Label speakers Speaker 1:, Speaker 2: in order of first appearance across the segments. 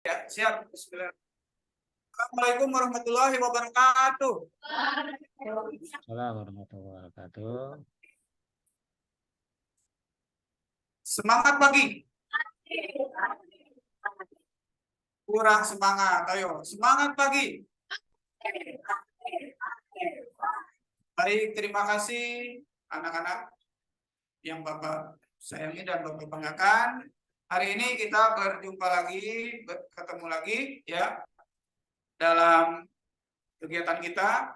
Speaker 1: Ya, siap. Bismillah. Assalamualaikum warahmatullahi wabarakatuh.
Speaker 2: Assalamualaikum warahmatullahi wabarakatuh.
Speaker 1: Semangat pagi. Kurang semangat. Ayo, semangat pagi. Baik, terima kasih anak-anak yang Bapak sayangi dan Bapak banggakan. Hari ini kita berjumpa lagi, ketemu lagi ya dalam kegiatan kita,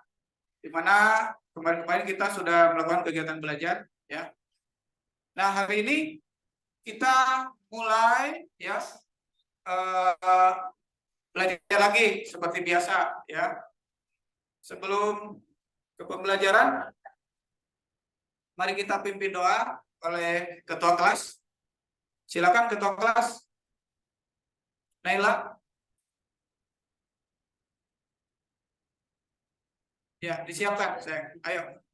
Speaker 1: di mana kemarin-kemarin kita sudah melakukan kegiatan belajar ya. Nah, hari ini kita mulai ya belajar lagi seperti biasa ya. Sebelum ke pembelajaran, mari kita pimpin doa oleh ketua kelas. Silakan ketua kelas Naila. Ya, disiapkan, sayang. Ayo.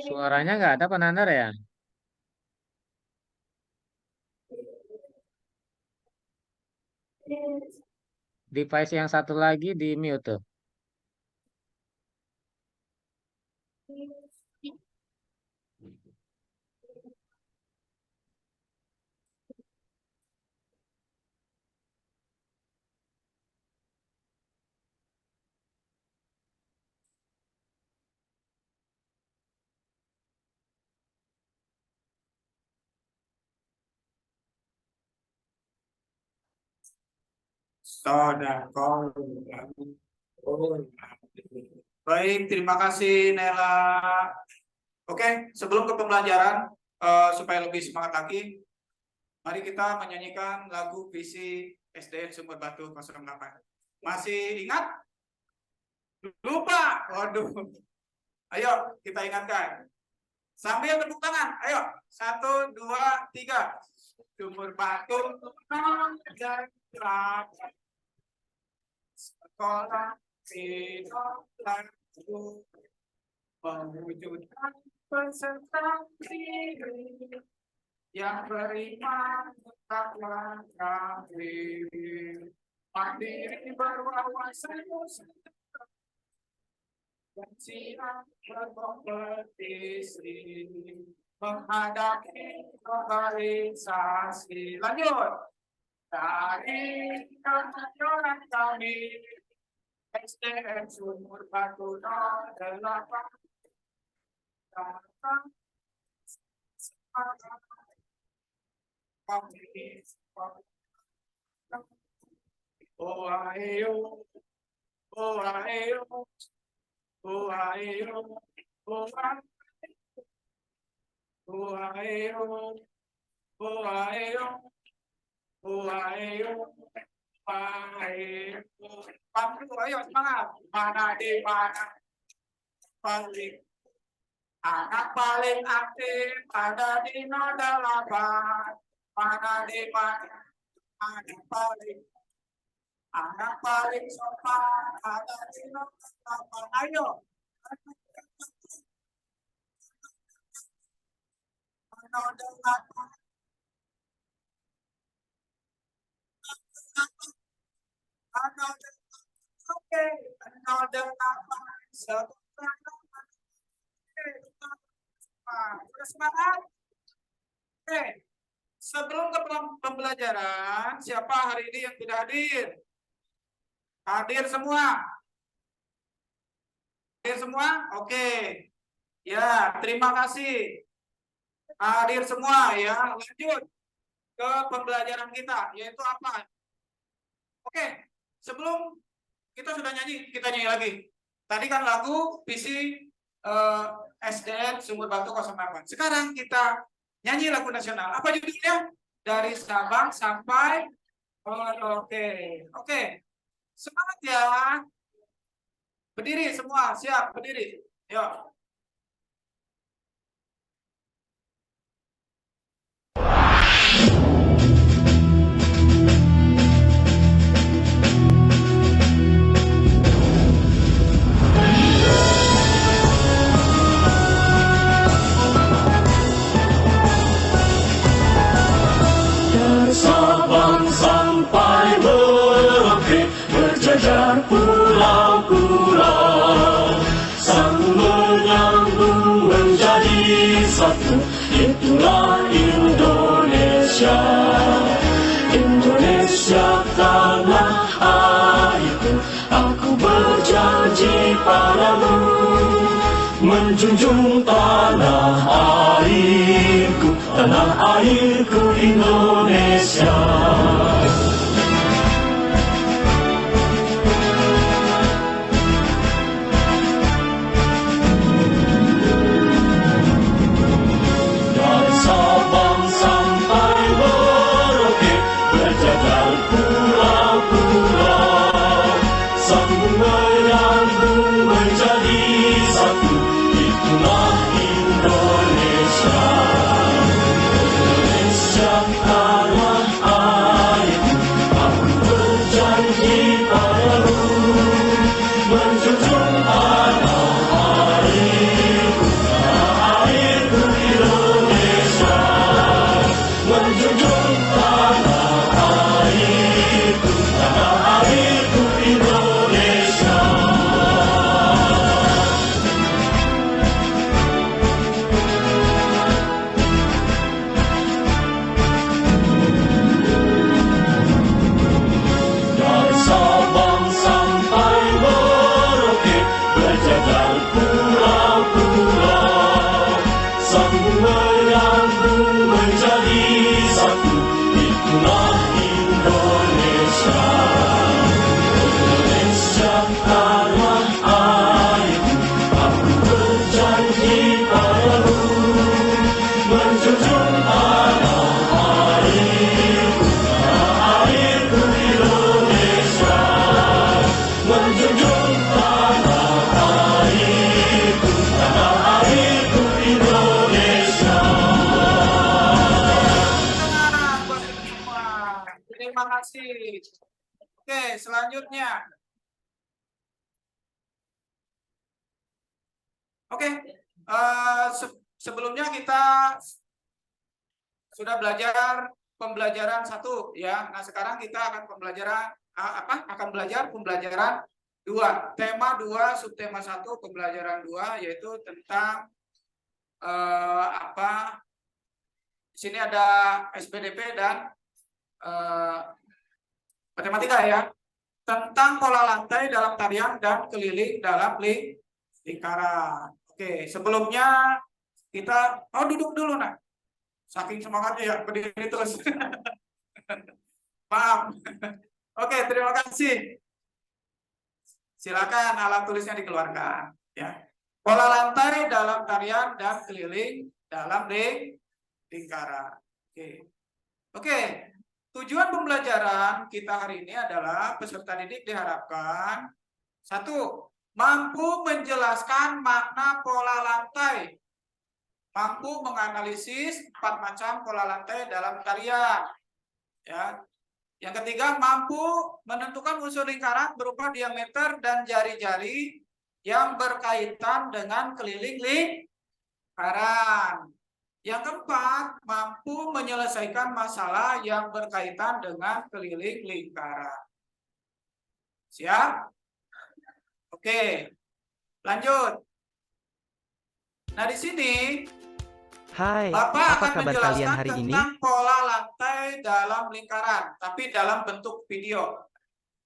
Speaker 2: Suaranya nggak ada penandar ya? Device yang satu lagi di mute tuh.
Speaker 1: Sodako. Baik, terima kasih Nela. Oke, sebelum ke pembelajaran, supaya lebih semangat lagi, mari kita menyanyikan lagu visi SDN Sumber Batu 08. Masih ingat? Lupa? Waduh. Ayo, kita ingatkan. Sambil tepuk tangan. Ayo, 1, 2, 3. Sumber Batu sekolah tidak lalu mewujudkan peserta diri yang beriman takwa kafir mandiri berwawasan dan siap berkompetisi menghadapi globalisasi. Lanjut. Dari kemajuan kami, SDM Sumur Batu 08 datang semangat kami. Oh ayo, oh ayo, oh ayo, oh ayo, oh ayo, oh ayo, oh ayo, ayo, ayo semangat. Mana di mana paling anak paling aktif ada di 08. Mana di mana anak paling sopan ada di 08. Ayo. Oke, sudah semangat. Oke, sebelum ke pembelajaran, siapa hari ini yang tidak hadir? Hadir semua? Hadir semua? Oke. Ya, terima kasih. Hadir semua ya. Lanjut ke pembelajaran kita, yaitu apa? Oke, sebelum kita sudah nyanyi, kita nyanyi lagi. Tadi kan lagu visi SDN Sumur Batu 08. Sekarang kita nyanyi lagu nasional. Apa judulnya? Dari Sabang sampai Oke. Semangat ya. Berdiri semua, siap berdiri. Yuk.
Speaker 3: Sabang sampai Merauke berjajar pulau-pulau, saling menyambung menjadi satu. Itulah Indonesia, Indonesia tanah airku. Aku berjanji padamu menjunjung tanah airku, tanah airku Indonesia. Dari Sabang sampai Merauke berjajar pulau-pulau, sambung menyambung menjadi satu. Itulah Indonesia, Indonesia tanah airku. Aku berjanji padamu menjunjung tanah airku, tanah airku Indonesia, menjunjung tanah airku, tanah airku Indonesia. Dari Sabang sampai Merauke berjajar pulau-pulau, sambung menyambung menjadi satu. Itulah Indonesia, Indonesia tanah airku. Aku berjanji padamu menjunjung tanah airku, tanah airku Indonesia, menjunjung tanah airku, tanah airku Indonesia.
Speaker 1: Buat kita semua. Terima kasih. Oke, selanjutnya. Oke, sebelumnya kita sudah belajar pembelajaran 1 ya. Nah, sekarang kita akan pembelajaran akan belajar pembelajaran 2. Tema 2, subtema 1, pembelajaran 2 yaitu tentang apa? Di sini ada SPDP dan matematika ya. Tentang pola lantai dalam tarian dan keliling dalam lingkaran. Oke, sebelumnya kita duduk dulu nak. Saking semangatnya ya berdiri terus. Maaf. Oke, terima kasih. Silakan alat tulisnya dikeluarkan ya. Pola lantai dalam tarian dan keliling dalam lingkaran. Oke. Tujuan pembelajaran kita hari ini adalah peserta didik diharapkan 1. Mampu menjelaskan makna pola lantai. Mampu menganalisis 4 macam pola lantai dalam tarian. Ya. Yang ketiga, mampu menentukan unsur lingkaran berupa diameter dan jari-jari yang berkaitan dengan keliling lingkaran. Yang keempat, mampu menyelesaikan masalah yang berkaitan dengan keliling lingkaran. Siap? Oke, lanjut. Nah, di sini
Speaker 4: Hai,
Speaker 1: Bapak
Speaker 4: apa
Speaker 1: akan
Speaker 4: kabar
Speaker 1: menjelaskan
Speaker 4: kalian hari ini?
Speaker 1: tentang pola lantai dalam lingkaran, tapi dalam bentuk video.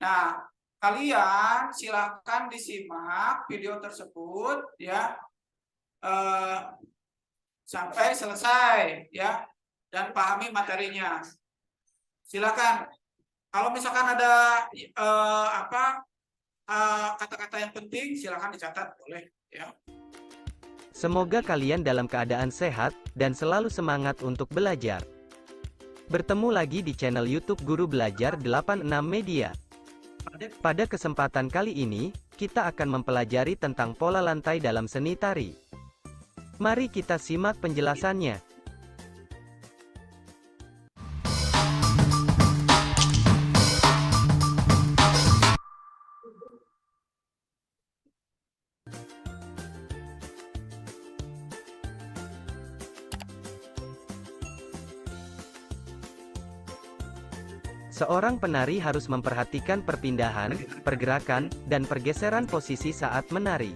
Speaker 1: Nah, kalian silakan disimak video tersebut ya sampai selesai ya, dan pahami materinya. Silakan. Kalau misalkan ada kata-kata yang penting, silakan dicatat, boleh ya.
Speaker 4: Semoga kalian dalam keadaan sehat, dan selalu semangat untuk belajar. Bertemu lagi di channel YouTube Guru Belajar 86 Media. Pada kesempatan kali ini, kita akan mempelajari tentang pola lantai dalam seni tari. Mari kita simak penjelasannya. Seorang penari harus memperhatikan perpindahan, pergerakan, dan pergeseran posisi saat menari.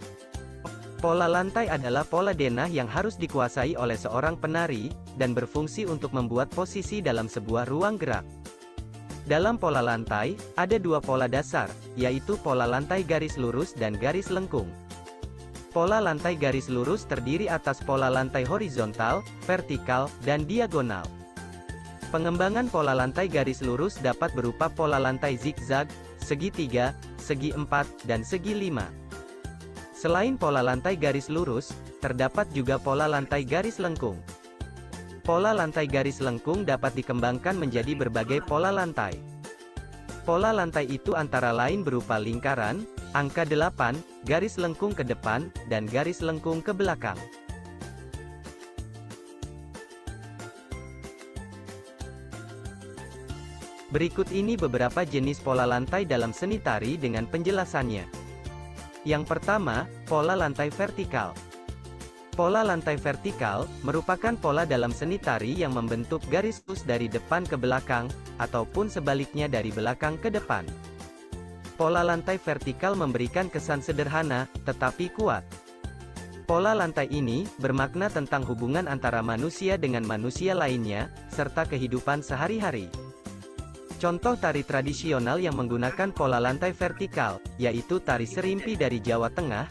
Speaker 4: Pola lantai adalah pola denah yang harus dikuasai oleh seorang penari, dan berfungsi untuk membuat posisi dalam sebuah ruang gerak. Dalam pola lantai, ada 2 pola dasar, yaitu pola lantai garis lurus dan garis lengkung. Pola lantai garis lurus terdiri atas pola lantai horizontal, vertikal, dan diagonal. Pengembangan pola lantai garis lurus dapat berupa pola lantai zigzag, segitiga, segi 4, dan segi 5. Selain pola lantai garis lurus, terdapat juga pola lantai garis lengkung. Pola lantai garis lengkung dapat dikembangkan menjadi berbagai pola lantai. Pola lantai itu antara lain berupa lingkaran, angka 8, garis lengkung ke depan, dan garis lengkung ke belakang. Berikut ini beberapa jenis pola lantai dalam seni tari dengan penjelasannya. Yang pertama, pola lantai vertikal. Pola lantai vertikal merupakan pola dalam seni tari yang membentuk garis lurus dari depan ke belakang, ataupun sebaliknya dari belakang ke depan. Pola lantai vertikal memberikan kesan sederhana, tetapi kuat. Pola lantai ini bermakna tentang hubungan antara manusia dengan manusia lainnya, serta kehidupan sehari-hari. Contoh tari tradisional yang menggunakan pola lantai vertikal, yaitu tari serimpi dari Jawa Tengah,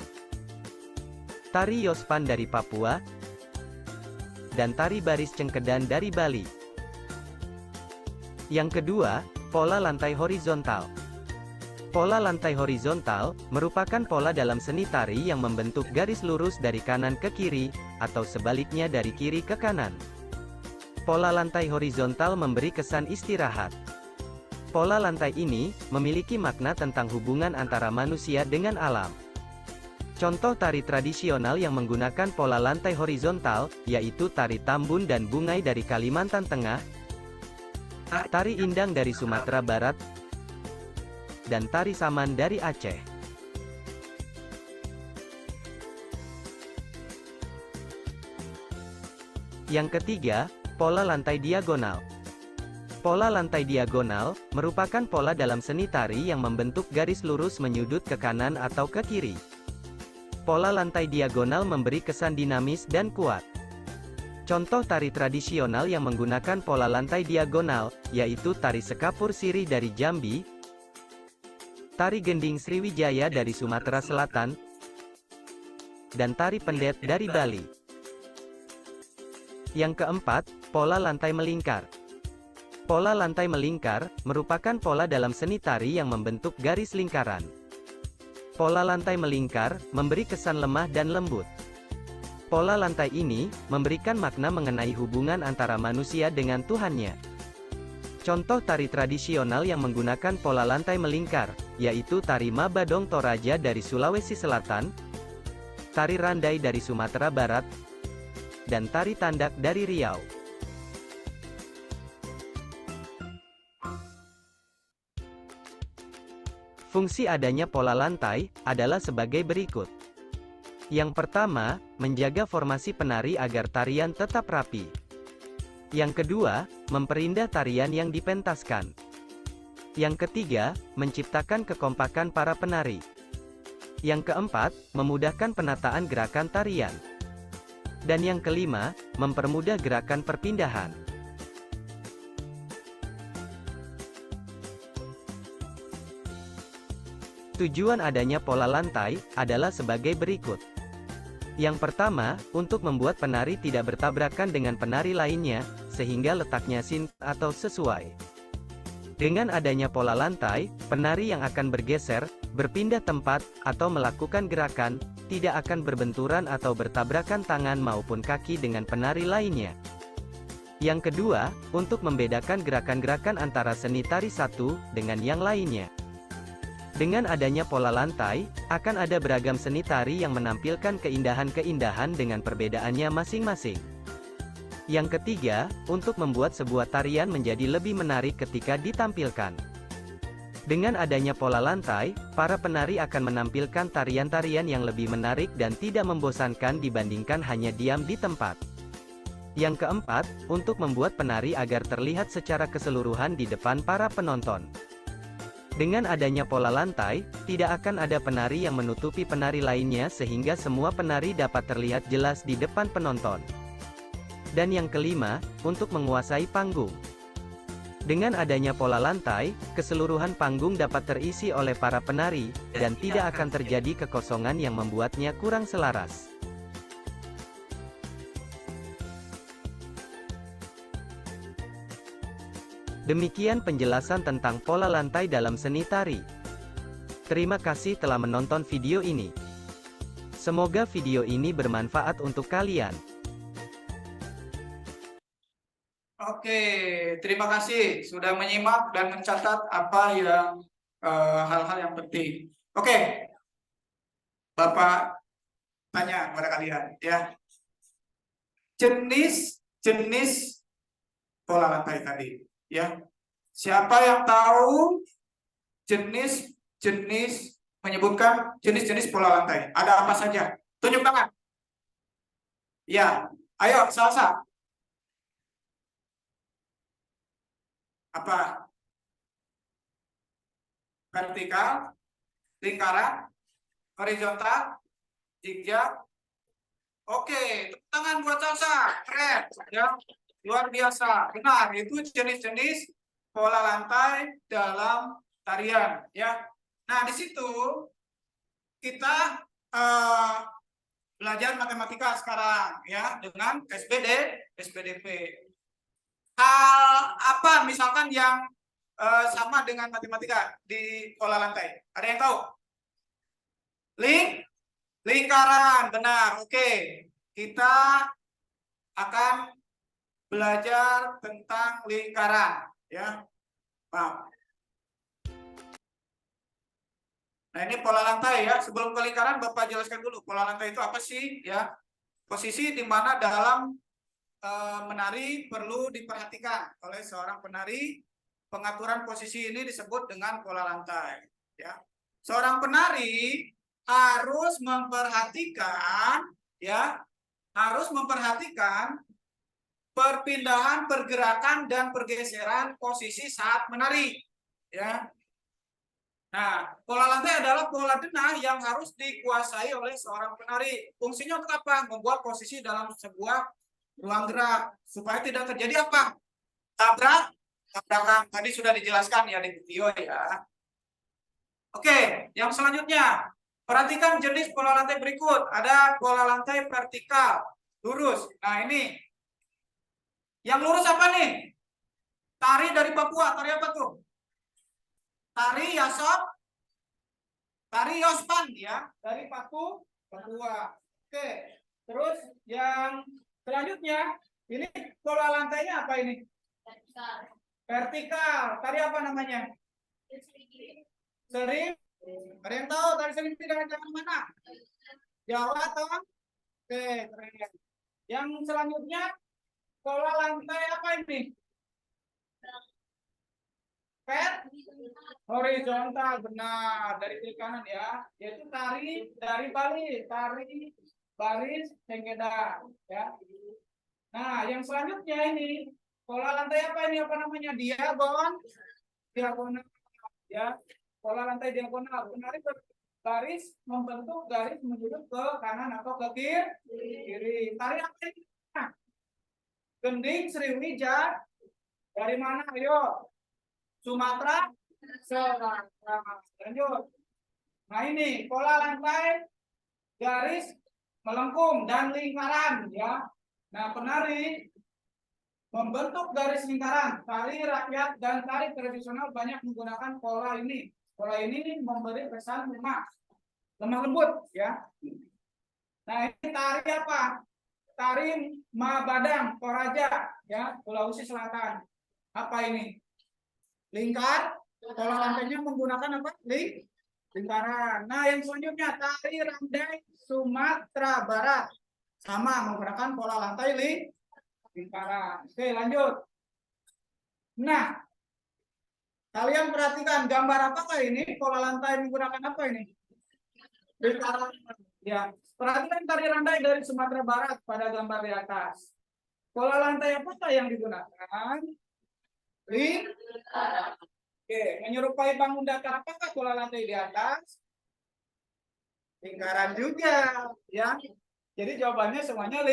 Speaker 4: tari Yospan dari Papua, dan tari baris cengkedan dari Bali. Yang kedua, pola lantai horizontal. Pola lantai horizontal merupakan pola dalam seni tari yang membentuk garis lurus dari kanan ke kiri, atau sebaliknya dari kiri ke kanan. Pola lantai horizontal memberi kesan istirahat. Pola lantai ini memiliki makna tentang hubungan antara manusia dengan alam. Contoh tari tradisional yang menggunakan pola lantai horizontal, yaitu tari Tambun dan Bungai dari Kalimantan Tengah, tari Indang dari Sumatera Barat, dan tari Saman dari Aceh. Yang ketiga, pola lantai diagonal. Pola lantai diagonal merupakan pola dalam seni tari yang membentuk garis lurus menyudut ke kanan atau ke kiri. Pola lantai diagonal memberi kesan dinamis dan kuat. Contoh tari tradisional yang menggunakan pola lantai diagonal, yaitu tari Sekapur Sirih dari Jambi, tari Gending Sriwijaya dari Sumatera Selatan, dan tari Pendet dari Bali. Yang keempat, pola lantai melingkar. Pola lantai melingkar merupakan pola dalam seni tari yang membentuk garis lingkaran. Pola lantai melingkar memberi kesan lemah dan lembut. Pola lantai ini memberikan makna mengenai hubungan antara manusia dengan Tuhannya. Contoh tari tradisional yang menggunakan pola lantai melingkar, yaitu tari Mabadong Toraja dari Sulawesi Selatan, tari Randai dari Sumatera Barat, dan tari Tandak dari Riau. Fungsi adanya pola lantai adalah sebagai berikut. Yang pertama, menjaga formasi penari agar tarian tetap rapi. Yang kedua, memperindah tarian yang dipentaskan. Yang ketiga, menciptakan kekompakan para penari. Yang keempat, memudahkan penataan gerakan tarian. Dan yang kelima, mempermudah gerakan perpindahan. Tujuan adanya pola lantai adalah sebagai berikut. Yang pertama, untuk membuat penari tidak bertabrakan dengan penari lainnya, sehingga letaknya atau sesuai. Dengan adanya pola lantai, penari yang akan bergeser, berpindah tempat, atau melakukan gerakan, tidak akan berbenturan atau bertabrakan tangan maupun kaki dengan penari lainnya. Yang kedua, untuk membedakan gerakan-gerakan antara seni tari satu dengan yang lainnya. Dengan adanya pola lantai, akan ada beragam seni tari yang menampilkan keindahan-keindahan dengan perbedaannya masing-masing. Yang ketiga, untuk membuat sebuah tarian menjadi lebih menarik ketika ditampilkan. Dengan adanya pola lantai, para penari akan menampilkan tarian-tarian yang lebih menarik dan tidak membosankan dibandingkan hanya diam di tempat. Yang keempat, untuk membuat penari agar terlihat secara keseluruhan di depan para penonton. Dengan adanya pola lantai, tidak akan ada penari yang menutupi penari lainnya sehingga semua penari dapat terlihat jelas di depan penonton. Dan yang kelima, untuk menguasai panggung. Dengan adanya pola lantai, keseluruhan panggung dapat terisi oleh para penari, dan tidak akan terjadi kekosongan yang membuatnya kurang selaras. Demikian penjelasan tentang pola lantai dalam seni tari. Terima kasih telah menonton video ini. Semoga video ini bermanfaat untuk kalian.
Speaker 1: Oke, terima kasih sudah menyimak dan mencatat apa yang hal-hal yang penting. Oke, Bapak tanya kepada kalian ya. Jenis pola lantai tadi ya. Siapa yang tahu jenis-jenis menyebutkan jenis-jenis pola lantai? Ada apa saja? Tunjuk tangan. Ya, ayo salsa. Apa? Vertikal, lingkaran, horizontal, zigzag. Oke, tepuk tangan buat salsa. Keren, ya. Luar biasa. Benar, itu jenis-jenis pola lantai dalam tarian, ya. Nah, di situ kita belajar matematika sekarang, ya, dengan SPDP. Hal apa misalkan yang sama dengan matematika di pola lantai? Ada yang tahu? Lingkaran, benar. Oke, kita akan belajar tentang lingkaran, ya. Nah, ini pola lantai ya. Sebelum ke lingkaran, Bapak jelaskan dulu pola lantai itu apa sih, ya? Posisi di mana dalam menari perlu diperhatikan oleh seorang penari. Pengaturan posisi ini disebut dengan pola lantai, ya. Seorang penari harus memperhatikan, ya, perpindahan, pergerakan, dan pergeseran posisi saat menari, ya. Nah, pola lantai adalah pola denah yang harus dikuasai oleh seorang penari. Fungsinya untuk apa? Membuat posisi dalam sebuah ruang gerak supaya tidak terjadi apa? Tabrakan. Tadi sudah dijelaskan ya di video ya. Oke, yang selanjutnya perhatikan jenis pola lantai berikut. Ada pola lantai vertikal, lurus. Nah ini yang lurus apa nih? Tari dari Papua, tari apa tuh? Tari Yospan ya, dari Papua. Oke, terus yang selanjutnya ini pola lantainya apa ini? Vertikal. Tari apa namanya? Sering. Ada yang tahu tari sering tidak ada mana? Jawa atau? Oke, keren. Yang selanjutnya pola lantai apa ini? Horizontal, benar, dari kiri kanan ya, yaitu tari dari Bali, tari baris tenggeda ya. Nah, yang selanjutnya ini pola lantai apa ini? Apa namanya? Diagonal ya. Pola lantai diagonal, penari baris membentuk garis menuju ke kanan atau ke kiri. Tari apa ini? Nah, Gending Sriwijaya dari mana? Ayo. Sumatera Selatan. Lanjut. Nah ini pola lantai garis melengkung dan lingkaran ya. Nah penari membentuk garis lingkaran. Tari rakyat dan tari tradisional banyak menggunakan pola ini. Pola ini memberi kesan lemah lembut ya. Nah ini tari apa? Tari Mabadang Toraja ya, Sulawesi Selatan. Apa ini? Lingkar, pola lantainya menggunakan apa? Lingkaran. Nah, yang selanjutnya tari Randai Sumatera Barat, sama menggunakan pola lantai lingkaran. Oke, lanjut. Nah, kalian perhatikan gambar apakah ini? Pola lantai menggunakan apa ini? Lingkaran. Ya, perhatikan tari Randai dari Sumatera Barat pada gambar di atas. Pola lantai apakah yang digunakan? Lingkaran. Oke, menyerupai bangun datar apakah pola lantai di atas? Lingkaran juga, ya. Jadi jawabannya semuanya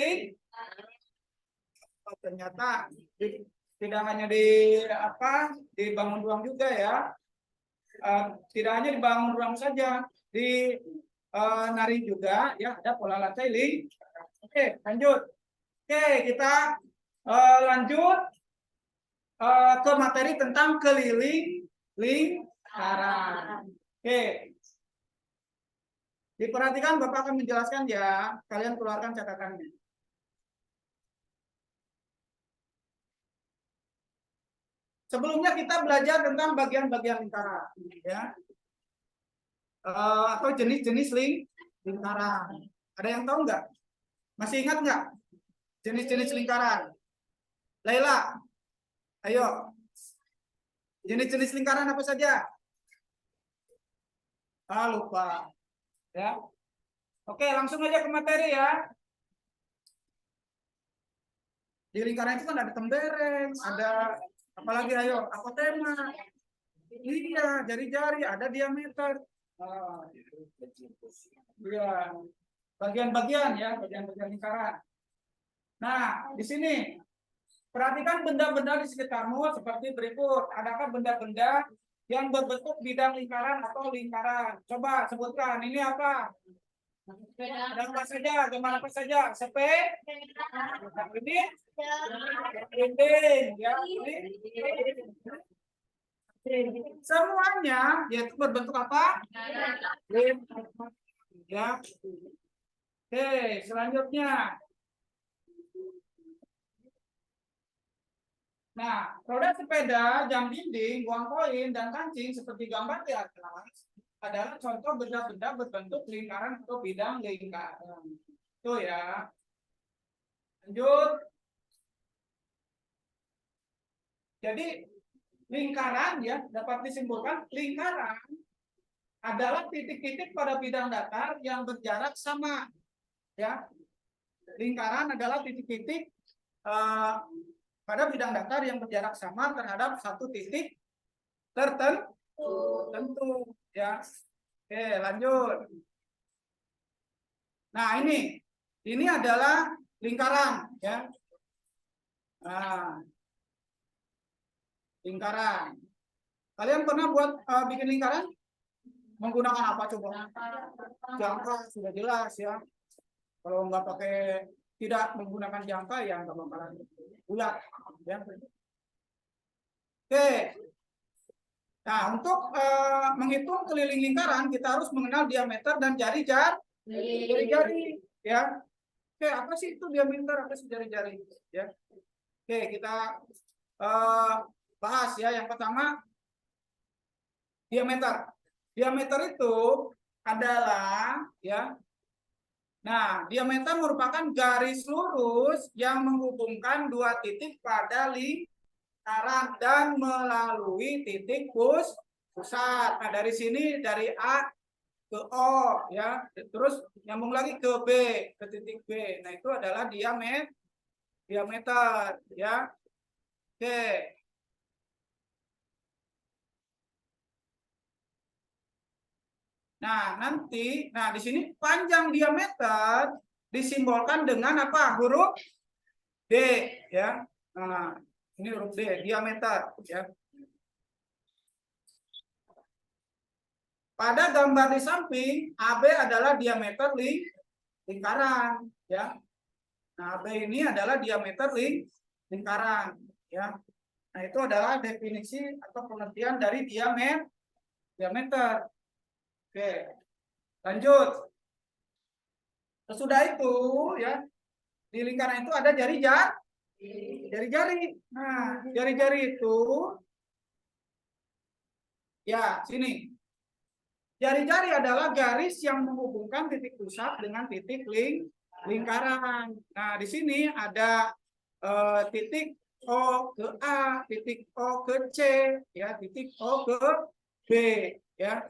Speaker 1: oh, ternyata tidak hanya di bangun ruang juga ya. Tidak hanya di bangun ruang saja, di nari juga ya ada pola lantai lingkaran. Oke, lanjut. Oke, kita lanjut ke materi tentang keliling lingkaran. Oke. Diperhatikan Bapak akan menjelaskan ya. Kalian keluarkan catatannya. Sebelumnya kita belajar tentang bagian-bagian lingkaran ya. Atau jenis-jenis lingkaran. Ada yang tahu nggak? Masih ingat nggak? Jenis-jenis lingkaran. Laila. Ayo. Jenis-jenis lingkaran apa saja? Lupa. Ya. Oke, langsung aja ke materi ya. Di lingkaran itu kan ada tembereng, ada apalagi ayo, apa tema? Iya, jari-jari, ada diameter. Iya. Bagian-bagian ya, bagian-bagian lingkaran. Nah, di sini perhatikan benda-benda di sekitarmu seperti berikut. Adakah benda-benda yang berbentuk bidang lingkaran atau lingkaran? Coba sebutkan. Ini apa? Ada apa saja? Gambar apa saja? Ini dinding. Ya. Semuanya yaitu berbentuk apa? Ya. Oke, selanjutnya. Nah, roda sepeda, jam dinding, uang koin, dan kancing seperti gambar di atas adalah contoh benda-benda berbentuk lingkaran atau bidang lingkaran. Itu ya. Lanjut. Jadi lingkaran ya dapat disimpulkan lingkaran adalah titik-titik pada bidang datar yang berjarak sama. Ya, lingkaran adalah titik-titik pada bidang datar yang berjarak sama terhadap satu titik tertentu ya. Oke, lanjut. Nah, ini adalah lingkaran ya. Nah, lingkaran. Kalian pernah buat bikin lingkaran? Menggunakan apa coba? Jangka sudah jelas ya. Kalau nggak pakai tidak menggunakan jangka ya nggak bakalan bulat. Ya. Oke. Nah, untuk menghitung keliling lingkaran kita harus mengenal diameter dan jari-jari ya. Oke, apa sih itu diameter, apa sih jari-jari ya? Oke, kita bahas ya. Yang pertama diameter. Diameter itu adalah ya. Nah, diameter merupakan garis lurus yang menghubungkan dua titik pada lingkaran dan melalui titik pusat. Nah, dari sini dari A ke O ya, terus nyambung lagi ke B, ke titik B. Nah, itu adalah diameter ya. Oke. Nah, nanti di sini panjang diameter disimbolkan dengan apa? Huruf D ya. Nah, ini huruf D, diameter ya. Pada gambar di samping, AB adalah diameter lingkaran ya. Nah, AB ini adalah diameter lingkaran ya. Nah, itu adalah definisi atau pengertian dari diameter. Oke, lanjut. Sesudah itu ya, di lingkaran itu ada jari-jari. Nah, jari-jari itu ya sini. Jari-jari adalah garis yang menghubungkan titik pusat dengan titik lingkaran. Nah, di sini ada titik O ke A, titik O ke C, ya, titik O ke B, ya.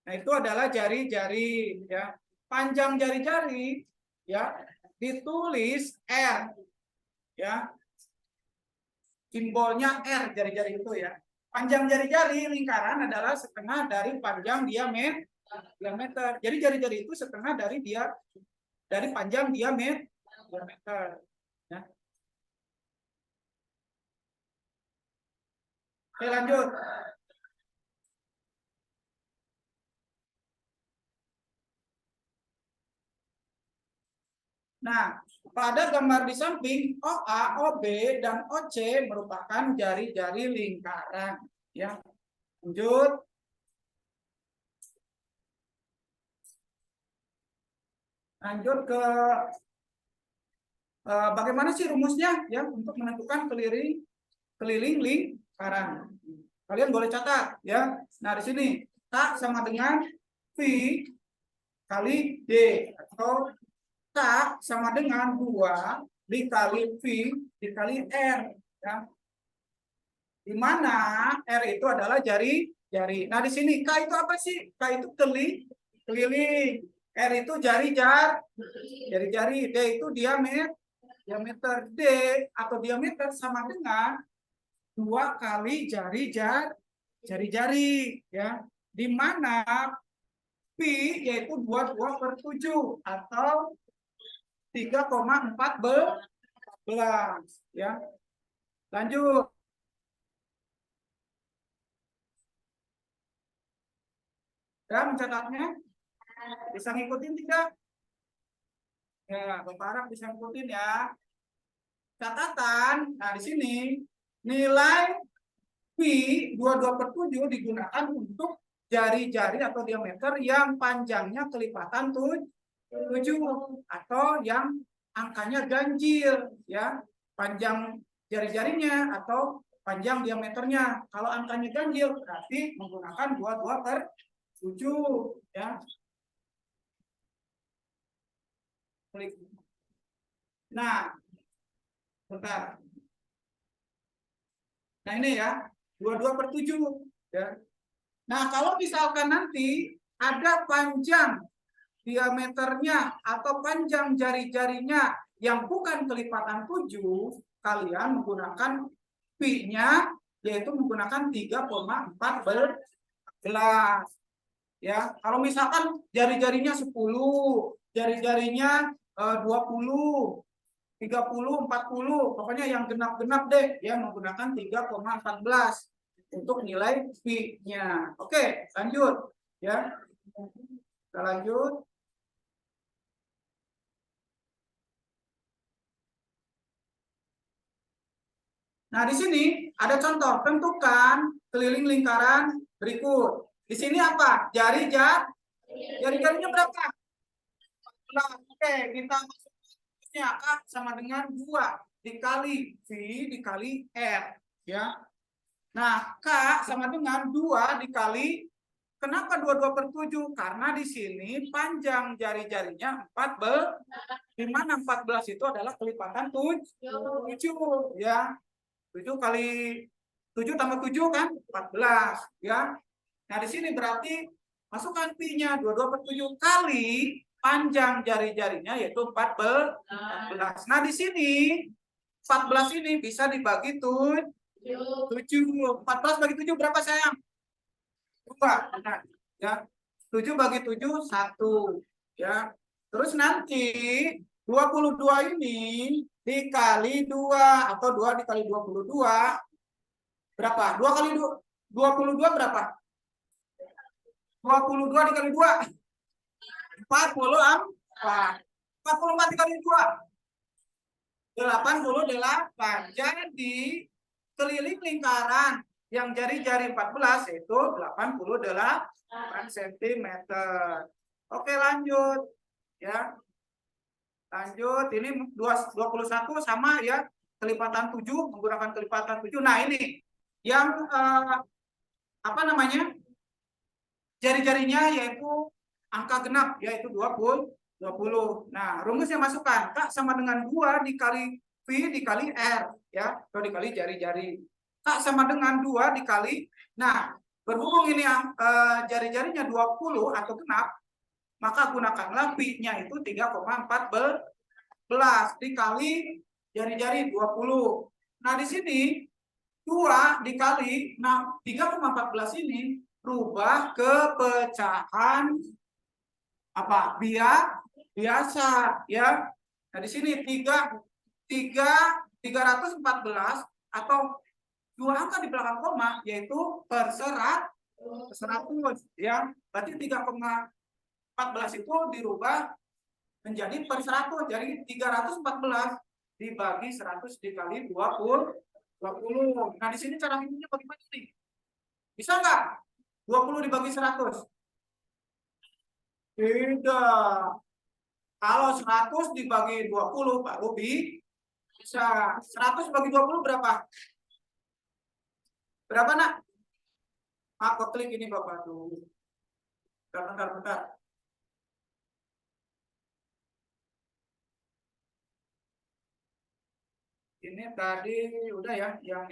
Speaker 1: Nah, itu adalah jari-jari ya. Panjang jari-jari ya ditulis R ya. Simbolnya R jari-jari itu ya. Panjang jari-jari lingkaran adalah setengah dari panjang diameter. Jadi jari-jari itu setengah dari panjang diameter ya. Oke, lanjut. Nah, pada gambar di samping OA, OB, dan OC merupakan jari-jari lingkaran. Ya, lanjut. Lanjut ke bagaimana sih rumusnya ya untuk menentukan keliling lingkaran. Kalian boleh catat ya. Nah, di sini K sama dengan V kali D atau K sama dengan 2 dikali V dikali R ya. Di mana R itu adalah jari-jari. Nah, di sini K itu apa sih? K itu keliling. R itu jari-jari. D itu diameter. D atau diameter sama dengan 2 kali jari-jari ya. Di mana P yaitu 22/7 atau 3,14 ya. Lanjut. Ya, mencatatnya bisa ngikutin tidak? Ya, Bapak harap bisa ngikutin ya. Catatan. Nah, di sini nilai P 22/7 digunakan untuk jari-jari atau diameter yang panjangnya kelipatan 7 atau yang angkanya ganjil ya, panjang jari-jarinya atau panjang diameternya. Kalau angkanya ganjil berarti menggunakan 22/7 ya. Nah, bentar. Nah, ini ya 22/7 ya. Nah, kalau misalkan nanti ada panjang diameternya atau panjang jari-jarinya yang bukan kelipatan 7, kalian menggunakan P-nya yaitu menggunakan 3,14 ya. Kalau misalkan jari-jarinya 10, jari-jarinya 20 30, 40, pokoknya yang genap-genap deh, ya menggunakan 3,14 untuk nilai pi-nya. Oke, lanjut ya. Kita lanjut. Nah, di sini ada contoh, tentukan keliling lingkaran berikut. Di sini apa? Jari-jarinya berapa? Nah, oke, kita masuknya K sama dengan 2 dikali V dikali R, ya. Nah, K sama dengan 2 dikali, kenapa 22/7? Karena di sini panjang jari-jarinya 14, di mana 14 itu adalah kelipatan 7, ya. 7 kali 7 tambah 7 kan 14, ya. Nah, di sini berarti masukkan pi-nya 22/7 kali panjang jari-jarinya yaitu 14. Nah, di sini 14 ini bisa dibagi 7. 14 bagi 7 berapa sayang? 2. Nah, ya. 7 bagi 7 1, ya. Terus nanti 22 ini dikali 2 atau 2 dikali 22 berapa? 2 kali 22 berapa? 22 dikali 2 44. 44 dikali 2 88. Jadi keliling lingkaran yang jari-jari 14 itu 88 cm. Oke, lanjut ya. Lanjut, ini 21 sama ya, kelipatan 7 menggunakan kelipatan 7. Nah, ini yang apa namanya? Jari-jarinya yaitu angka genap, yaitu 20. Nah, rumusnya masukkan K sama dengan 2 dikali V dikali R, ya, atau dikali jari-jari. K sama dengan 2 dikali, nah, berhubung ini jari-jarinya 20 atau genap, maka gunakanlah pi-nya itu 3,14 dikali jari-jari 20. Nah, di sini 2 dikali, nah 3,14 ini rubah ke pecahan apa? Biasa, ya. Nah, di sini 314 atau 2 angka di belakang koma yaitu per 100, ya. Berarti 3,14 itu dirubah menjadi per 100. Jadi 314 dibagi 100 dikali 20. Nah, di sini cara hitungnya bagaimana nih? Bisa nggak? 20 dibagi 100? Tidak. Kalau 100 dibagi 20 baru bisa. 100 bagi 20 berapa? Berapa, nak? Aku klik ini Bapak dulu. Bentar. Ini tadi udah ya, yang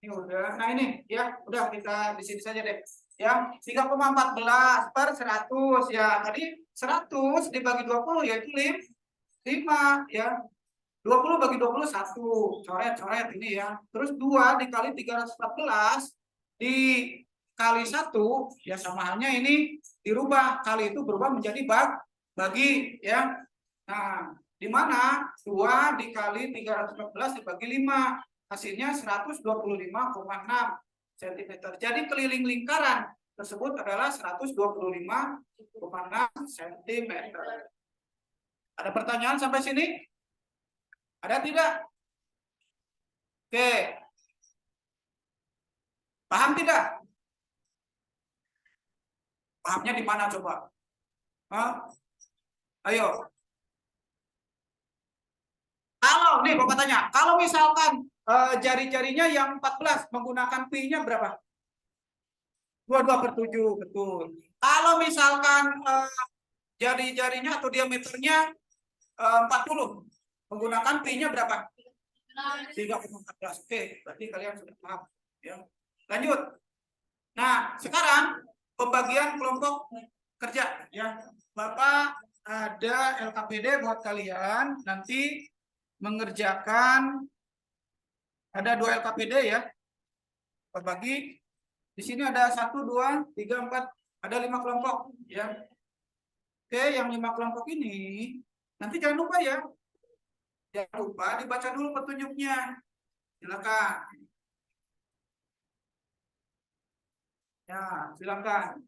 Speaker 1: ini udah. Nah, ini ya, udah kita di sini saja deh. Ya, 3,14 per 100 ya. Tadi 100 dibagi 20 yaitu 5 ya. 20 bagi 20 1. Coret ini ya. Terus 2 dikali 314 dikali 1 ya, sama halnya ini dirubah, kali itu berubah menjadi bagi ya. Nah, di mana 2 dikali 314 dibagi 5 hasilnya 125,6 cm. Jadi keliling lingkaran tersebut adalah 125,6 cm. Ada pertanyaan sampai sini? Ada tidak? Oke. Paham tidak? Pahamnya di mana coba? Hah? Ayo. Kalau nih Bapak tanya, kalau misalkan jari-jarinya yang 14 menggunakan pi-nya berapa? 22/7, betul. Kalau misalkan jari-jarinya atau diameternya 40 menggunakan pi-nya berapa? 3,14. Oke, berarti kalian sudah paham ya. Lanjut. Nah, sekarang pembagian kelompok kerja ya. Bapak ada LKPD buat kalian nanti mengerjakan, ada 2 LKPD ya. Berbagi. Di sini ada 1, 2, 3, 4, ada 5 kelompok ya. Oke, yang 5 kelompok ini nanti jangan lupa ya. Jangan lupa dibaca dulu petunjuknya. Silakan. Ya, silakan.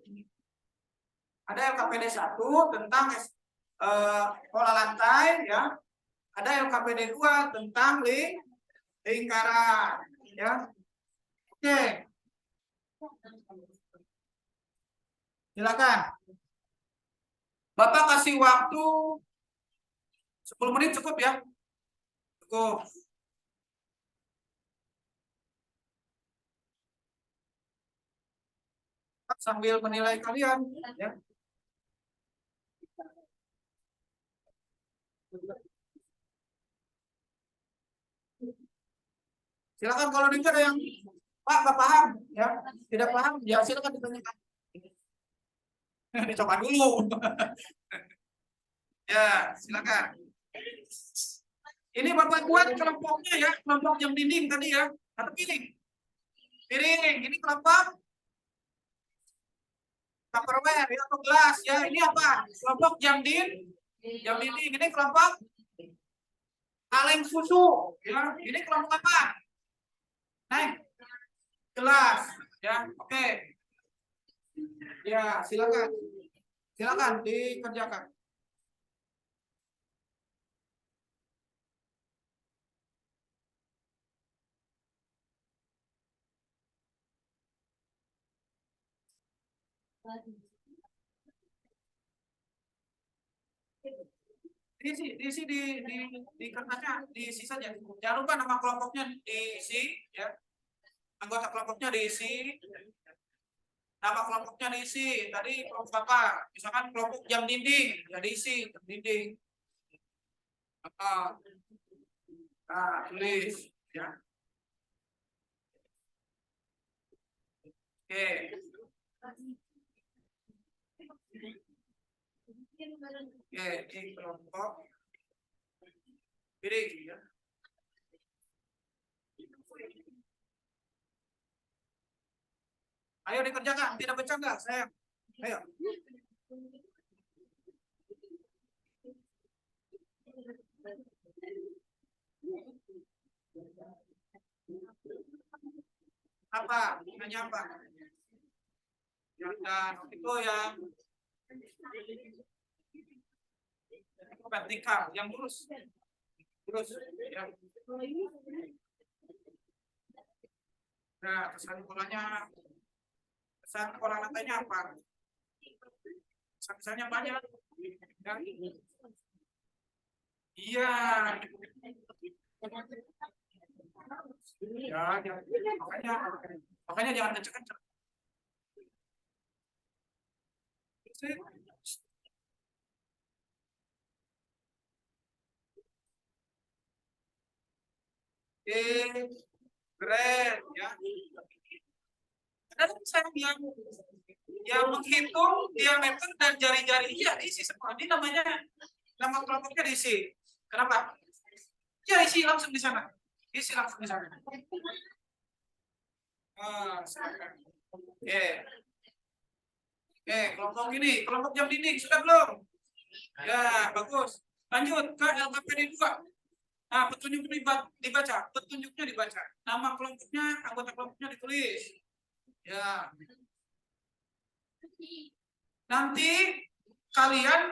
Speaker 1: Ada LKPD 1 tentang pola lantai ya. Ada LKPD 2 tentang lingkaran ya. Oke. Silakan. Bapak kasih waktu 10 menit cukup ya? Cukup. Sambil menilai kalian ya. Silakan kalau dengar yang Pak nggak paham ya, tidak paham ya silakan ditanyakan. Dicoba dulu. Ya, silakan. Ini Bapak buat kelompoknya ya, kelompok jam dinding tadi ya. Atau piring. Piring, ini kelompok Tupperware ya, atau gelas ya. Ini apa? Kelompok jam dinding. Ini kelompok kaleng susu ya. Ini kelompok apa? Naik. Gelas ya. Oke. Ya, silakan. Silakan dikerjakan. Diisi di kertasnya, diisi saja. Jangan lupa nama kelompoknya diisi ya. Anggota kelompoknya diisi. Nama kelompoknya diisi. Tadi kelompok apa? Misalkan kelompok jam dinding, ya diisi jam dinding. Apa? Nah, tulis ya. Oke. Oke, ini kelompok piring ya. Ayo dikerjakan, tidak bercanda, sayang. Ayo. Apa? Nanya apa? Dan itu yang vertikal, yang lurus. Lurus ya. Nah, kesan polanya, kesan pola lantainya apa? Kesannya banyak. Ya. Iya. Ya, makanya jangan kenceng-kenceng. Keren ya. Ada saya yang menghitung diameter dan jari-jari iya diisi semua. Ini namanya nama kelompoknya diisi. Kenapa? Ya isi langsung di sana. Isi langsung di sana. Oke. Oke, kelompok ini, kelompok jam dinding sudah belum? Ya, bagus. Lanjut ke LKPD 2. Nah, dibaca, petunjuknya dibaca. Nama kelompoknya, anggota kelompoknya ditulis. Ya. Nanti kalian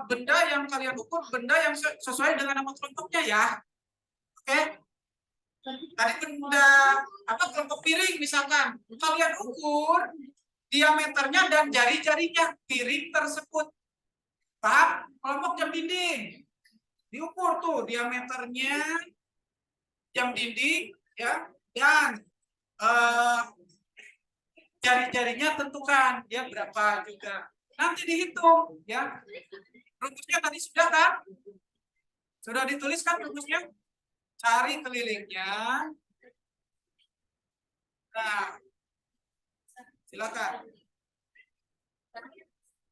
Speaker 1: benda yang kalian ukur, benda yang sesuai dengan nama kelompoknya ya. Oke. Tadi benda apa kelompok piring misalkan, kalian ukur diameternya dan jari-jarinya piring tersebut. Paham? Kelompok jam dinding. Diukur tuh diameternya jam dinding ya dan jari-jarinya tentukan dia berapa juga. Nanti dihitung ya. Rumusnya tadi sudah kan? Sudah dituliskan rumusnya? Cari kelilingnya. Nah, silakan.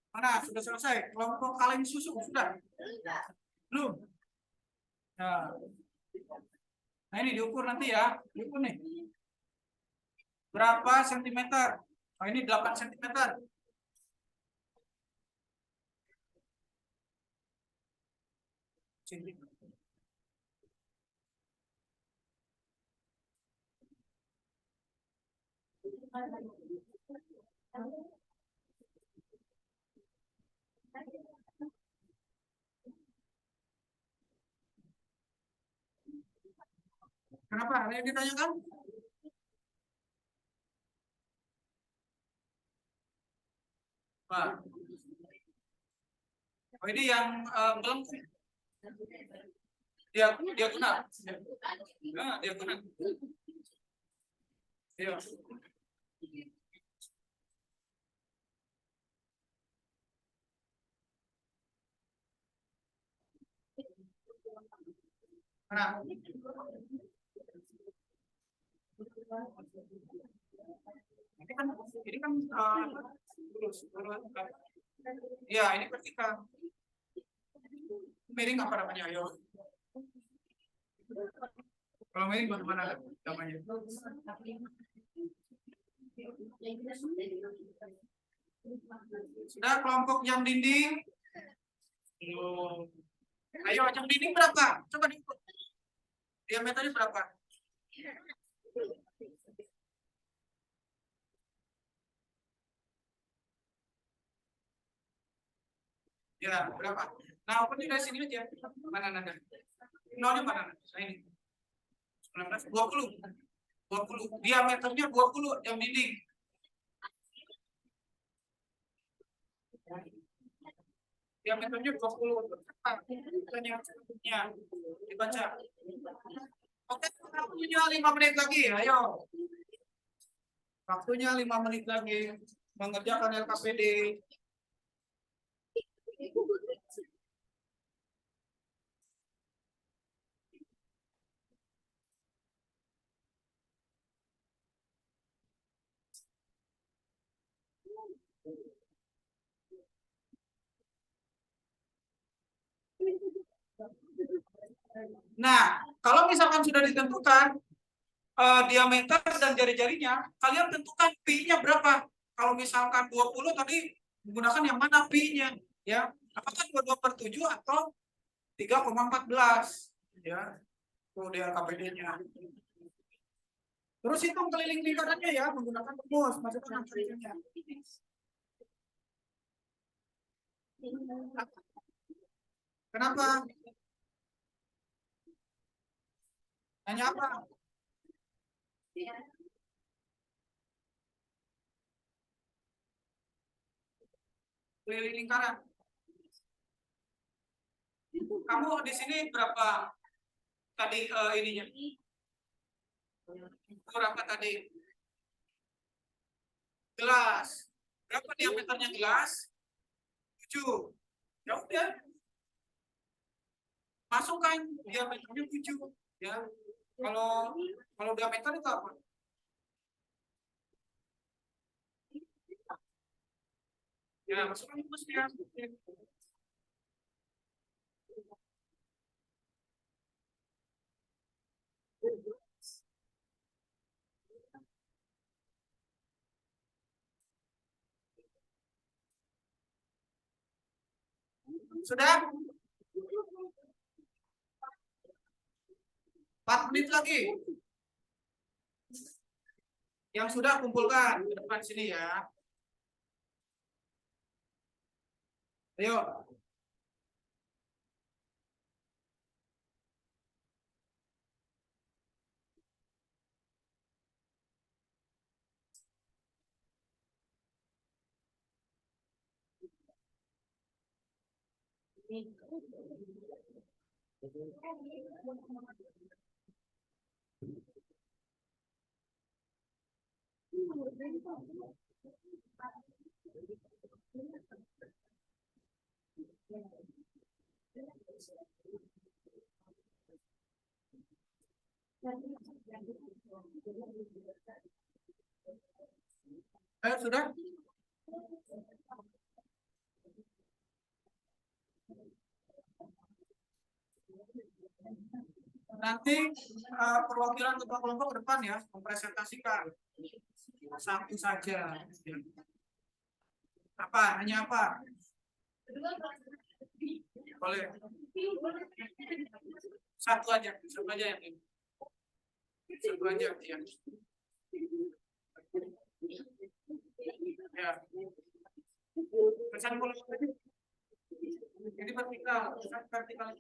Speaker 1: Mana sudah selesai? Kelompok kaleng susu sudah? Belum? Nah ini diukur nanti ya. Diukur nih. Berapa sentimeter? Oh ini 8 sentimeter. Kenapa? Ada yang ditanyakan? Nah, oh, ini yang belum dia kena. Nah, dia kena. Iya. Nah, ini kan ya ini vertikal. Miring apa namanya? Ayo. Kalau miring bagaimana namanya? Sudah kelompok jam dinding. Ayo jam dinding berapa? Coba diukur. Diameternya berapa? Ya, berapa? Nah, open dari sini aja. Mana nada? Nolnya mana? Nah, ini. 19, 20. 20. Diameternya 20 jam dinding. Diameternya 20. Pertanyaannya dibaca. Oke, waktunya 5 menit lagi. Ayo. Waktunya 5 menit lagi mengerjakan LKPD. Nah, kalau misalkan sudah ditentukan diameter dan jari-jarinya, kalian tentukan pi-nya berapa. Kalau misalkan 20 tadi menggunakan yang mana pi-nya, ya? Apakah 22/7 atau 3,14, ya? Itu dia KPD-nya. Terus hitung keliling lingkarannya ya menggunakan rumus, masukkan angka-nya. Kenapa? Tanya apa? Keliling lingkaran. Kamu di sini berapa tadi ininya? Berapa tadi? Gelas. Berapa diameternya gelas? 7. Ya udah. Masukkan diameternya 7, ya. Kalau diameter itu apa? Ya, masukkan rumusnya. Sudah? 4 menit lagi. Yang sudah kumpulkan ke depan sini ya. Ayo. Ayo sudah? Nanti perwakilan ketua kelompok ke depan ya mempresentasikan satu saja. Apa? Hanya apa? Boleh. Satu aja yang ini. Satu aja ya. Ya. Pesan bola aja. Ini vertikal, pesan vertikal.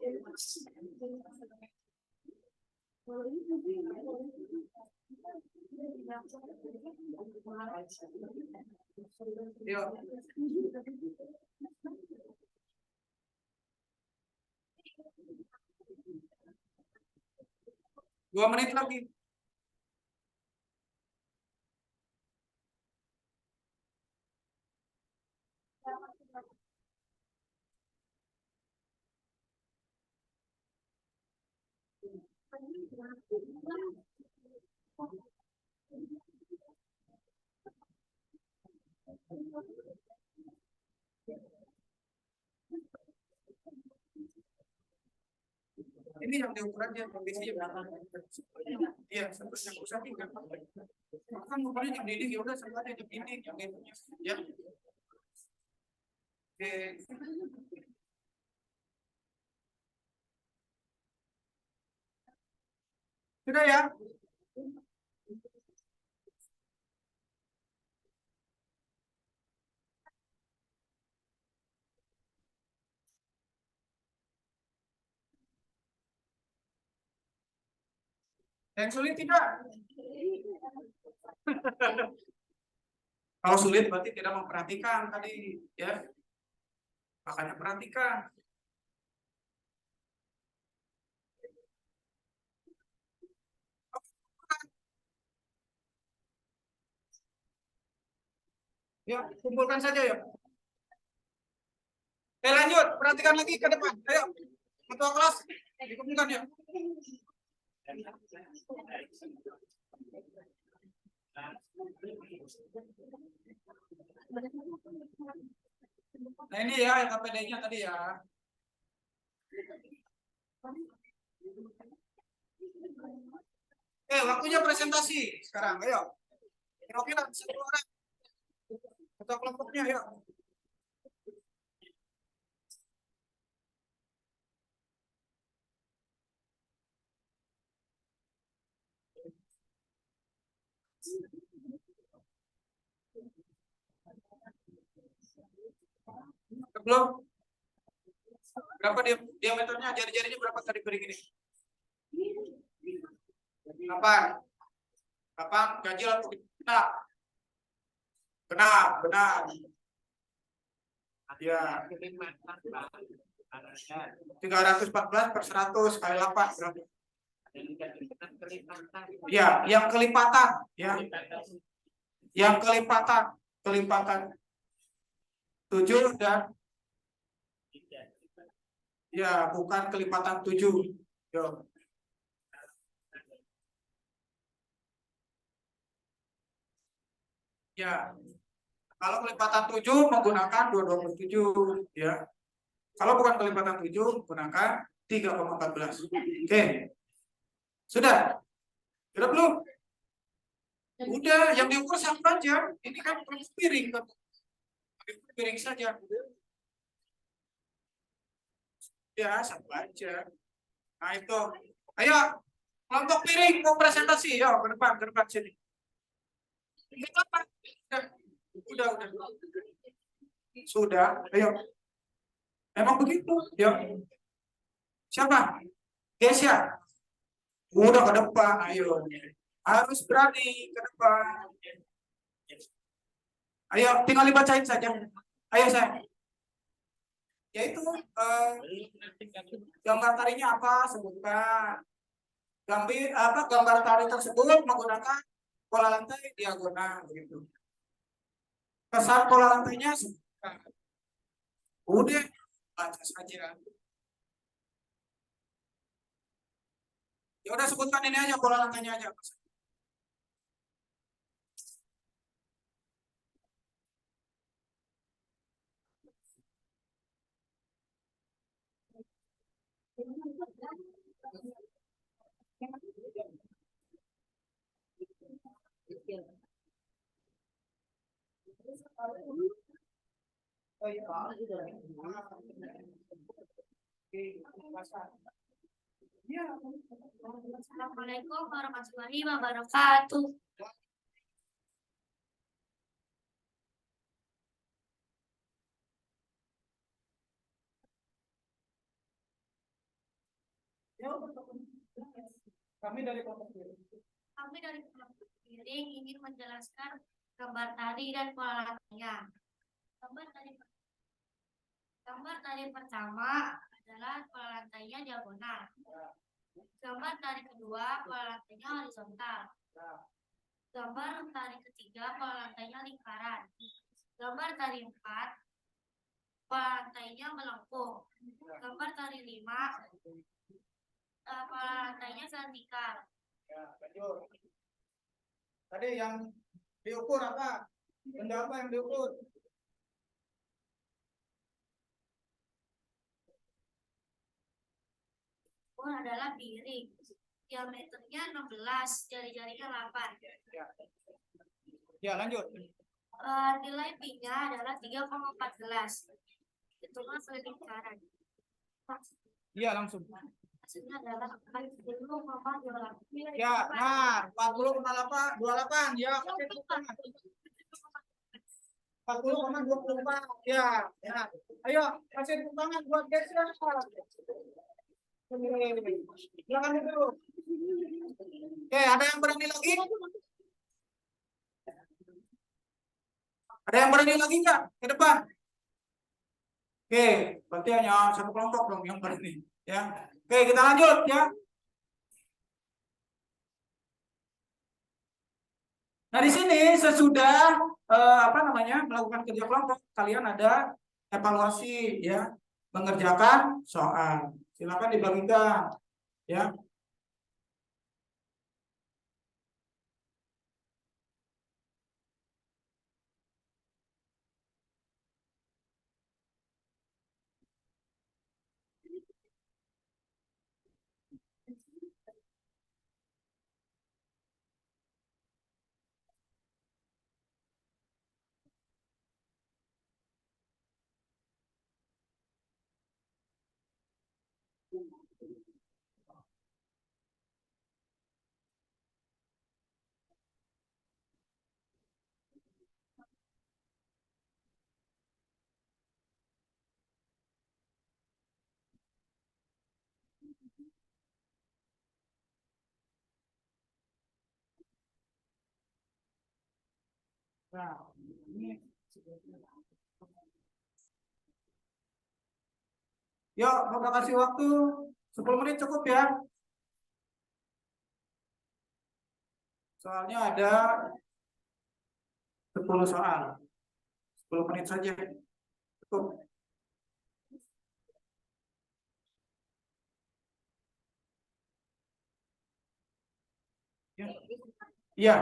Speaker 1: Yuk. 2 menit lagi. Ini yang diukurannya kondisinya berapa? Iya, yang usah tinggal. Kan ukurannya yang dinding ya udah sama aja yang dinding yang itu ya. Oke. Sudah ya? Yang sulit tidak? Kalau sulit berarti tidak memperhatikan tadi ya. Makanya perhatikan. Ya, kumpulkan saja ya. Lanjut, perhatikan lagi ke depan. Ayo, ketua kelas, dikumpulkan ya. Nah ini ya yang KPD-nya tadi ya. Waktunya presentasi sekarang. Ayo. Kira-kira satu orang. Ketua kelompoknya ayo. Belum? Berapa diameternya? Jari-jarinya berapa tadi piring ini? 8. 8 ganjil atau genap? Benar. Ya. 314 per 100 kali 8 berapa? Ya, yang kelipatan ya. Yang kelipatan 7 dan ya bukan kelipatan 7. Yo. Ya. Kalau kelipatan 7 menggunakan 227 ya. Kalau bukan kelipatan 7 menggunakan 3,14. Oke. Sudah? Sudah belum? Udah, yang diukur sama aja. Ini kan piring kan. Piring saja. Ya, sama aja. Nah, itu. Ayo, kelompok piring mau presentasi. Yo, ke depan sini. Kita apa? Udah. Sudah, ayo. Emang begitu? Yo. Siapa? Kesia. Udah ke depan, ayo. Harus berani ke depan. Ayo, tinggal dibacain saja. Ayo saya. Yaitu gambar tarinya apa? Sebutkan. Gambar tari tersebut menggunakan pola lantai diagonal begitu. Kesan pola lantainya sebutkan. Udah baca saja. Ya udah sebutkan ini aja pola lantainya aja. Iya.
Speaker 5: Assalamualaikum warahmatullahi wabarakatuh.
Speaker 1: Kami dari kelompok biru.
Speaker 5: Kami dari kelompok piring ingin menjelaskan gambar tari dan pola latihannya. Gambar tari pertama adalah pola lantainya diagonal. Gambar tari kedua pola lantainya horizontal. Gambar tari ketiga pola lantainya lingkaran. Gambar tari empat pola lantainya melengkung. Gambar tari lima pola lantainya vertikal.
Speaker 1: Ya, lanjut. Tadi yang diukur apa? Benda apa yang diukur?
Speaker 5: Adalah piring. Diameternya 16, jari-jarinya 8.
Speaker 1: Ya, lanjut.
Speaker 5: Nilai P-nya adalah 3,14. Hitungan selingkaran.
Speaker 1: Iya, langsung.
Speaker 5: Hasilnya adalah 40,28.
Speaker 1: Ya, nah, 40,28. Ya, kasih tepuk tangan. 40,24. Ya, ya. Ayo, kasih tepuk tangan buat Desya. Silakan dulu. Oke, ada yang berani lagi? Ada yang berani lagi nggak ke depan? Oke, berarti hanya satu kelompok dong yang berani. Ya, oke kita lanjut ya. Nah di sini sesudah melakukan kerja kelompok, kalian ada evaluasi ya, mengerjakan soal. Silakan dibagikan ya. Nah, ini yuk, kita kasih waktu 10 menit cukup ya. Soalnya ada 10 soal. 10 menit saja. Cukup. Ya. Iya.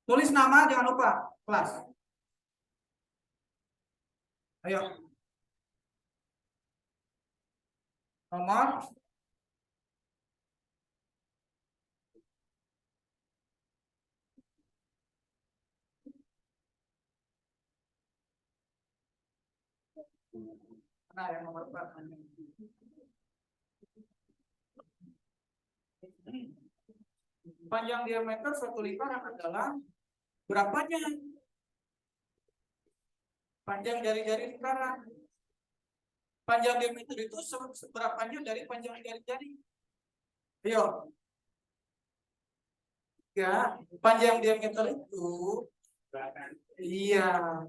Speaker 1: Tulis nama jangan lupa, kelas. Ayo. Nomor. Nah, yang nomor 4. Panjang diameter suatu lingkaran adalah berapanya? Panjang jari-jari lingkaran. Panjang diameter itu seberapa panjang dari panjang jari-jari? Ayo. Ya, panjang diameter itu iya.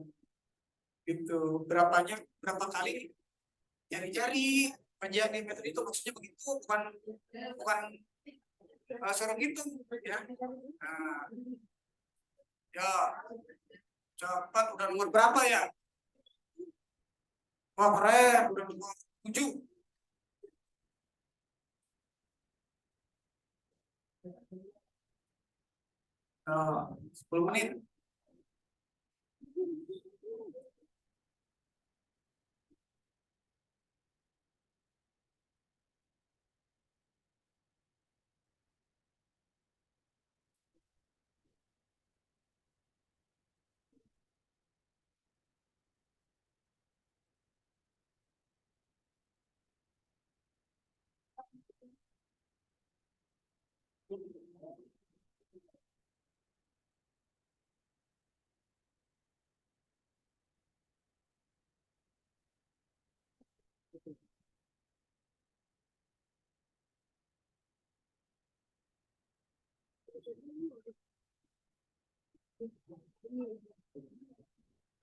Speaker 1: Gitu. Berapa kali jari-jari? Panjang diameter itu maksudnya begitu, bukan suruh gitu ya. Nah, ya. Cepat, udah nomor berapa ya? Wah keren, udah nomor 7. Nah, 10 menit.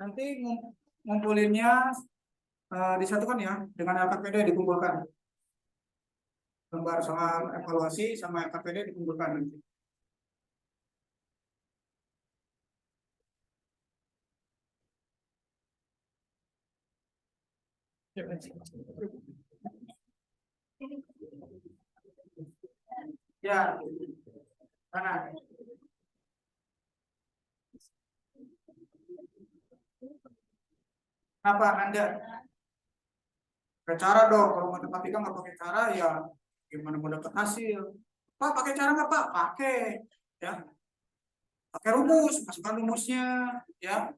Speaker 1: Nanti ngumpulinnya disatukan ya dengan LKPD dikumpulkan. Gambar sama evaluasi sama LKPD dikumpulkan nanti. Ya, mana? Apa Anda? Pakai cara dong, kalau matematika nggak pakai cara ya gimana mau dapat hasil? Pak, pakai cara nggak Pak? Pakai, ya. Pakai rumus, masukkan rumusnya, ya.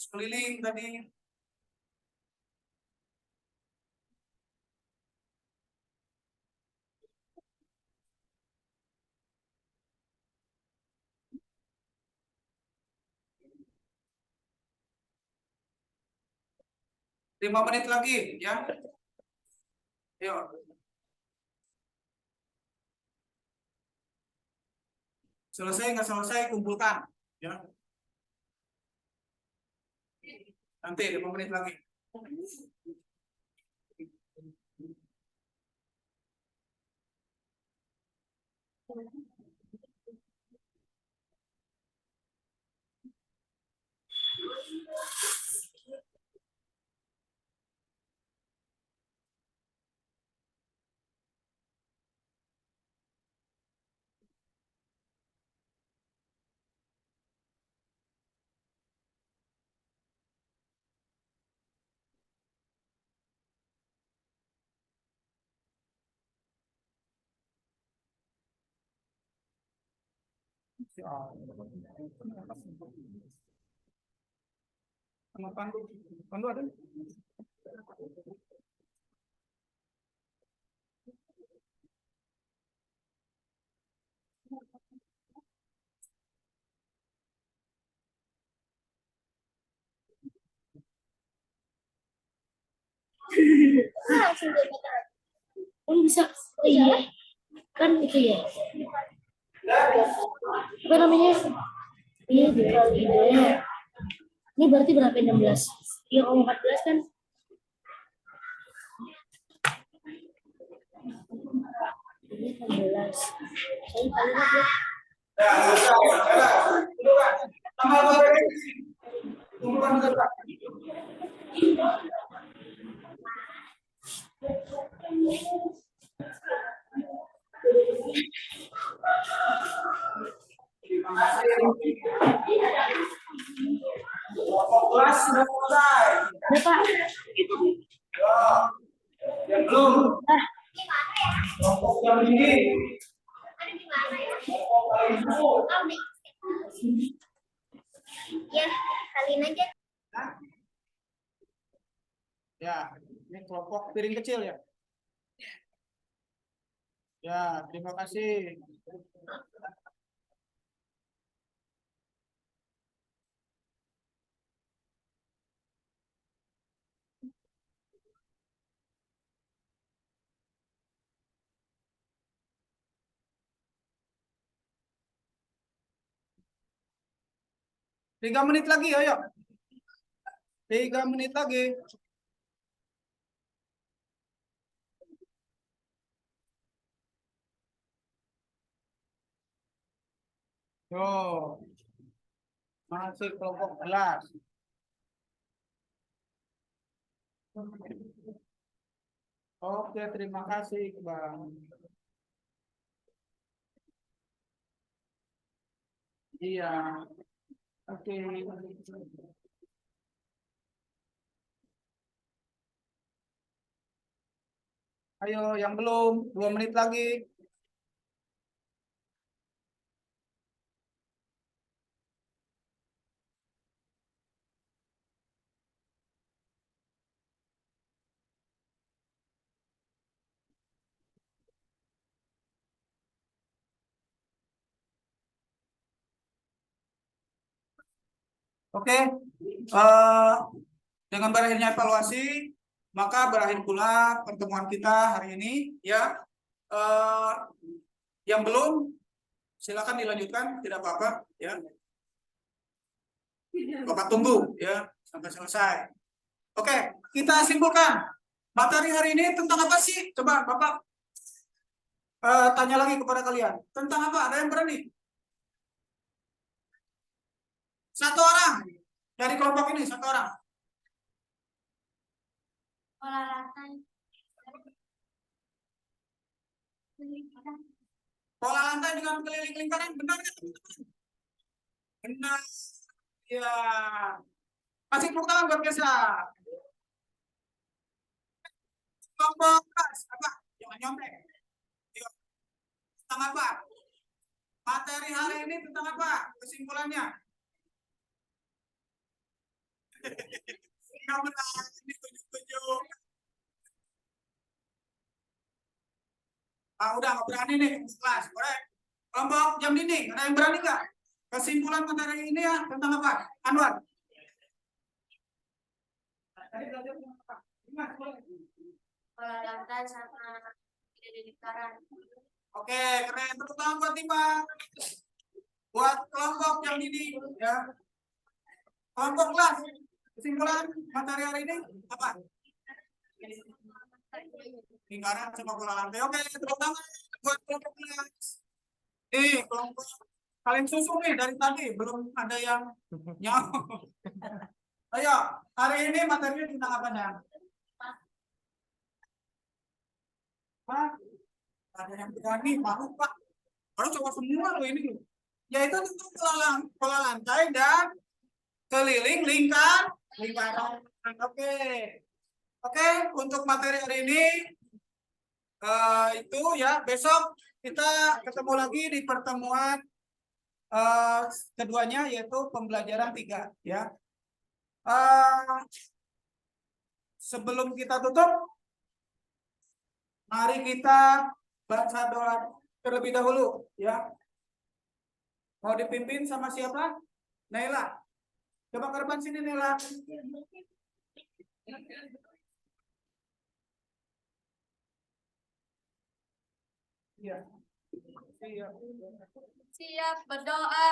Speaker 1: Sekeliling tadi. 5 menit lagi, ya. Yuk. Selesai nggak selesai kumpulkan, ya. Nanti 5 menit lagi. Sama Pandu, Pandu ada?
Speaker 5: Langsung dapat. Oh bisa. Oh iya. Kan itu ya. Apa namanya? Iya, dikali deh. Ini berarti berapa 16? 3,14 kan? Ini 16. Saya paling ya.
Speaker 1: Kelas sudah selesai.
Speaker 5: Ada Pak.
Speaker 1: Yang belum. Kelompok yang ini.
Speaker 5: Ya, kalian aja.
Speaker 1: Ya, ini kelompok piring kecil ya. Ya, terima kasih. Tiga menit lagi, ayo. 3 menit lagi. Tuh. Masih kelompok kelas. Oke, terima kasih, Bang. Iya. Oke. Ayo, yang belum, 2 menit lagi. Oke, dengan berakhirnya evaluasi, maka berakhir pula pertemuan kita hari ini. Ya, Yang belum, silakan dilanjutkan, tidak apa-apa ya. Bapak tunggu ya sampai selesai. Oke, kita simpulkan. Materi hari ini tentang apa sih? Coba Bapak tanya lagi kepada kalian. Tentang apa? Ada yang berani? Satu orang dari kelompok ini, satu orang.
Speaker 5: Pola lantai.
Speaker 1: Pola lantai dengan keliling lingkaran, benar nggak teman-teman? Benar. Ya. Kasih tepuk tangan buat Kesa. Kelompok kelas, apa? Jangan nyontek. Yuk. Tentang apa? Materi hari ini tentang apa? Kesimpulannya? Nggak benar, ini tunjuk-tunjuk. Udah nggak berani nih kelas, boleh. Kelompok jam dinding, ada yang berani nggak? Kesimpulan materi ini ya tentang apa? Anwar.
Speaker 5: Pola lantai sama keliling lingkaran.
Speaker 1: Oke, keren. Tepuk tangan buat Timah. Buat kelompok jam dinding ya. Kelompok kelas. Kesimpulan materi hari ini apa? Lingkaran sama pola lantai. Oke, tepuk tangan buat kelompok kelas. Kelompok kalian susu nih dari tadi belum ada yang nyawa. Ayo, hari ini materinya tentang apa nih? Pak, ada yang berani mau Pak? Harus coba semua loh ini. Yaitu tentang pola lantai dan keliling lingkaran. Oke, untuk materi hari ini itu ya, besok kita ketemu lagi di pertemuan keduanya yaitu pembelajaran 3 ya. Sebelum kita tutup, mari kita baca doa terlebih dahulu ya. Mau dipimpin sama siapa? Naila. Coba ke depan sini Naila. Iya.
Speaker 5: Siap berdoa.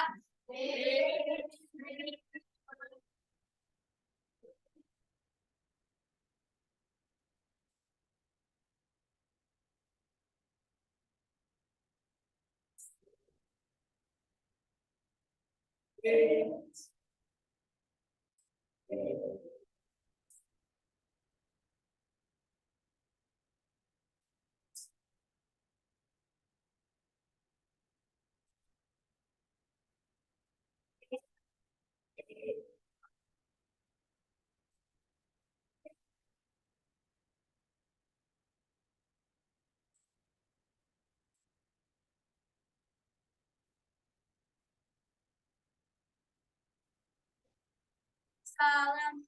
Speaker 5: Salam.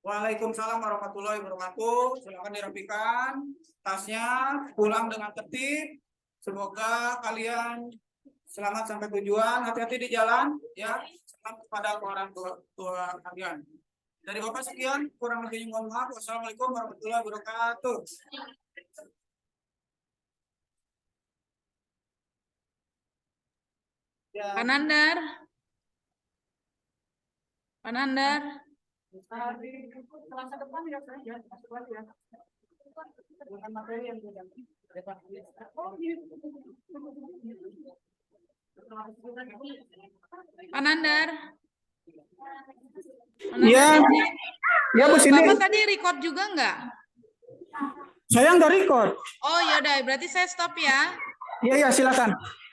Speaker 1: Waalaikumsalam warahmatullahi wabarakatuh. Silakan dirapikan tasnya, pulang dengan tertib. Semoga kalian selamat sampai tujuan. Hati-hati di jalan ya. Salam kepada orang tua kalian. Dari Bapak sekian, kurang lebihnya mohon maaf. Wassalamualaikum warahmatullahi wabarakatuh. Ya.
Speaker 6: Panandar. Panandar.
Speaker 1: Masa depan ya saja, masuk lagi ya. Bukan materi yang beda.
Speaker 6: Panandar.
Speaker 1: Iya. Ya Bu Cindy.
Speaker 6: Bapak tadi record juga enggak?
Speaker 1: Saya nggak record.
Speaker 6: Oh ya udah, berarti saya stop ya.
Speaker 1: Iya silakan.